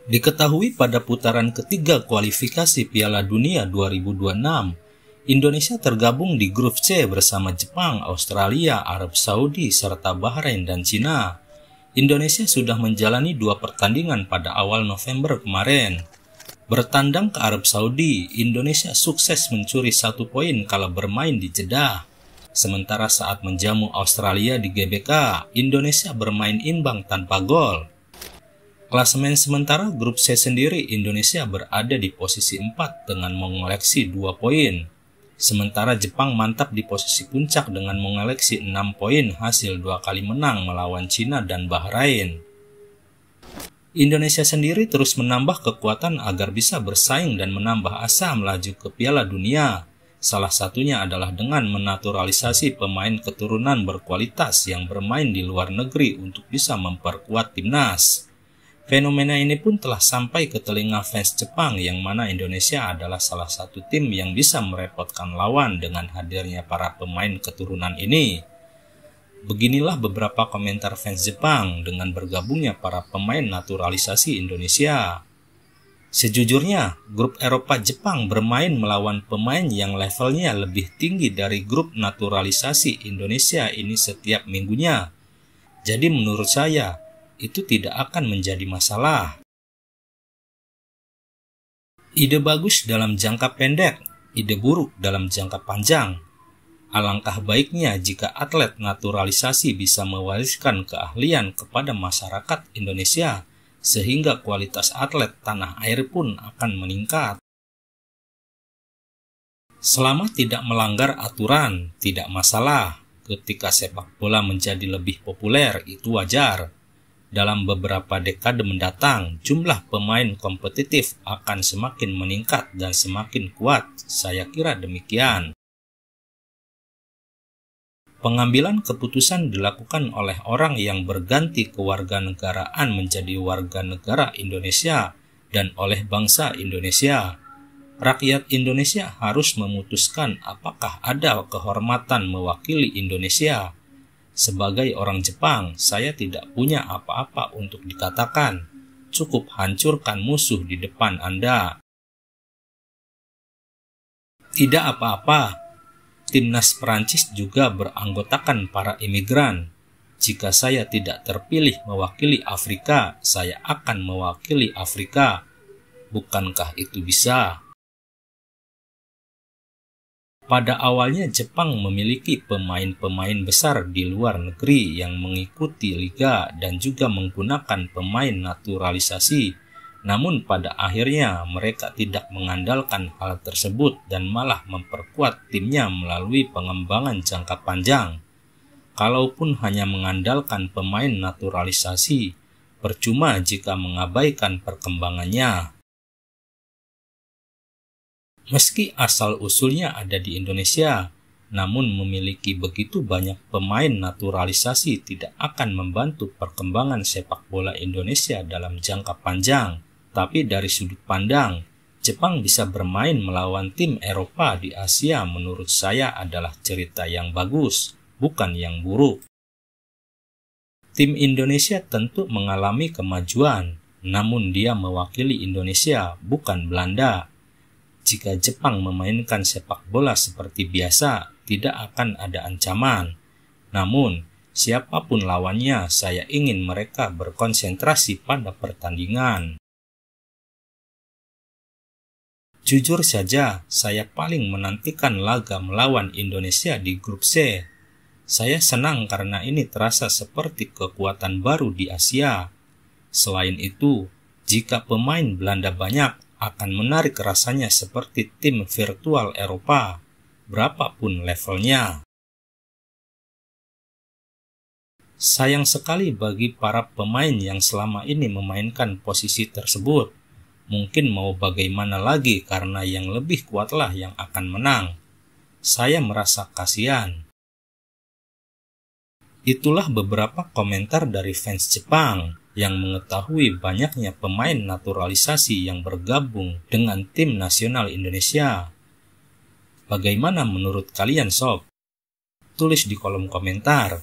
Diketahui pada putaran ketiga kualifikasi Piala Dunia 2026, Indonesia tergabung di grup C bersama Jepang, Australia, Arab Saudi, serta Bahrain dan Cina. Indonesia sudah menjalani 2 pertandingan pada awal November kemarin. Bertandang ke Arab Saudi, Indonesia sukses mencuri 1 poin kala bermain di Jeddah. Sementara saat menjamu Australia di GBK, Indonesia bermain imbang tanpa gol. Klasemen sementara grup C sendiri, Indonesia berada di posisi 4 dengan mengoleksi 2 poin. Sementara Jepang mantap di posisi puncak dengan mengoleksi 6 poin hasil 2 kali menang melawan Cina dan Bahrain. Indonesia sendiri terus menambah kekuatan agar bisa bersaing dan menambah asa melaju ke Piala Dunia. Salah satunya adalah dengan menaturalisasi pemain keturunan berkualitas yang bermain di luar negeri untuk bisa memperkuat timnas. Fenomena ini pun telah sampai ke telinga fans Jepang yang mana Indonesia adalah salah satu tim yang bisa merepotkan lawan dengan hadirnya para pemain keturunan ini. Beginilah beberapa komentar fans Jepang dengan bergabungnya para pemain naturalisasi Indonesia. Sejujurnya, grup Eropa Jepang bermain melawan pemain yang levelnya lebih tinggi dari grup naturalisasi Indonesia ini setiap minggunya. Jadi menurut saya, itu tidak akan menjadi masalah. Ide bagus dalam jangka pendek, ide buruk dalam jangka panjang. Alangkah baiknya jika atlet naturalisasi bisa mewariskan keahlian kepada masyarakat Indonesia, sehingga kualitas atlet tanah air pun akan meningkat. Selama tidak melanggar aturan, tidak masalah. Ketika sepak bola menjadi lebih populer, itu wajar. Dalam beberapa dekade mendatang, jumlah pemain kompetitif akan semakin meningkat dan semakin kuat. Saya kira demikian. Pengambilan keputusan dilakukan oleh orang yang berganti kewarganegaraan menjadi warga negara Indonesia dan oleh bangsa Indonesia. Rakyat Indonesia harus memutuskan apakah ada kehormatan mewakili Indonesia. Sebagai orang Jepang, saya tidak punya apa-apa untuk dikatakan. Cukup hancurkan musuh di depan Anda. Tidak apa-apa. Timnas Perancis juga beranggotakan para imigran. Jika saya tidak terpilih mewakili Afrika, saya akan mewakili Afrika. Bukankah itu bisa? Pada awalnya Jepang memiliki pemain-pemain besar di luar negeri yang mengikuti liga dan juga menggunakan pemain naturalisasi. Namun pada akhirnya mereka tidak mengandalkan hal tersebut dan malah memperkuat timnya melalui pengembangan jangka panjang. Kalaupun hanya mengandalkan pemain naturalisasi, percuma jika mengabaikan perkembangannya. Meski asal-usulnya ada di Indonesia, namun memiliki begitu banyak pemain naturalisasi tidak akan membantu perkembangan sepak bola Indonesia dalam jangka panjang. Tapi dari sudut pandang, Jepang bisa bermain melawan tim Eropa di Asia menurut saya adalah cerita yang bagus, bukan yang buruk. Tim Indonesia tentu mengalami kemajuan, namun dia mewakili Indonesia, bukan Belanda. Jika Jepang memainkan sepak bola seperti biasa, tidak akan ada ancaman. Namun, siapapun lawannya, saya ingin mereka berkonsentrasi pada pertandingan. Jujur saja, saya paling menantikan laga melawan Indonesia di grup C. Saya senang karena ini terasa seperti kekuatan baru di Asia. Selain itu, jika pemain Belanda banyak, akan menarik rasanya seperti tim virtual Eropa, berapapun levelnya. Sayang sekali bagi para pemain yang selama ini memainkan posisi tersebut. Mungkin mau bagaimana lagi karena yang lebih kuatlah yang akan menang. Saya merasa kasihan. Itulah beberapa komentar dari fans Jepang yang mengetahui banyaknya pemain naturalisasi yang bergabung dengan tim nasional Indonesia. Bagaimana menurut kalian sob? Tulis di kolom komentar.